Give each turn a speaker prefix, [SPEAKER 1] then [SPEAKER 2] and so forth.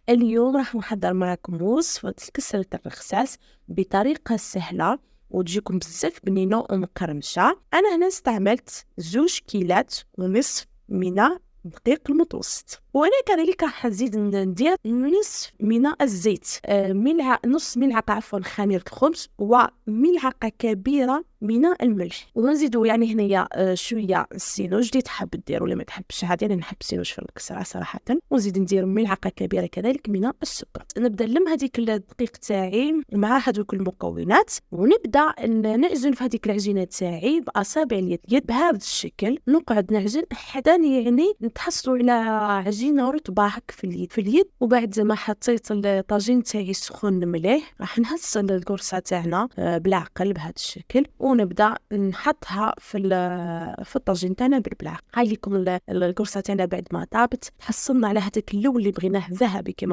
[SPEAKER 1] اليوم راح نحضر معكم وصفة كسرة الرخساس بطريقة سهلة وتجيكم بزاف بنينة ومقرمشة. أنا هنا استعملت 2.5 كيلو من الدقيق المتوسط، وأنا كذلك راح نزيد ندير نصف من الزيت، نص ملعقة خميرة خبز، وملعقة كبيرة من الملح، ونزيدو يعني هنايا شويه السينوج اللي تحب دير ولا ما تحبش. عادي انا نحب السينوج في الكسرة صراحه. ونزيد ندير ملعقه كبيره كذلك من السكر. نبدا نلم هذيك الدقيق تاعي مع هذوك المكونات، ونبدا نعجن في هذيك العجينه تاعي باصابع اليد بهذا الشكل. نقعد نعجن حتى يعني نتحصلوا على عجينه رطبه هك في اليد. وبعد ما حطيت الطاجين تاعي سخون مليح، راح نهز القرصه تاعنا بالعقل بهذا الشكل، ونبدا نحطها في الطاجين تاعنا بالبلاعه. هاي لكم القرصه تاعنا بعد ما طابت. حصلنا على هذاك اللون اللي بغيناه ذهبي كما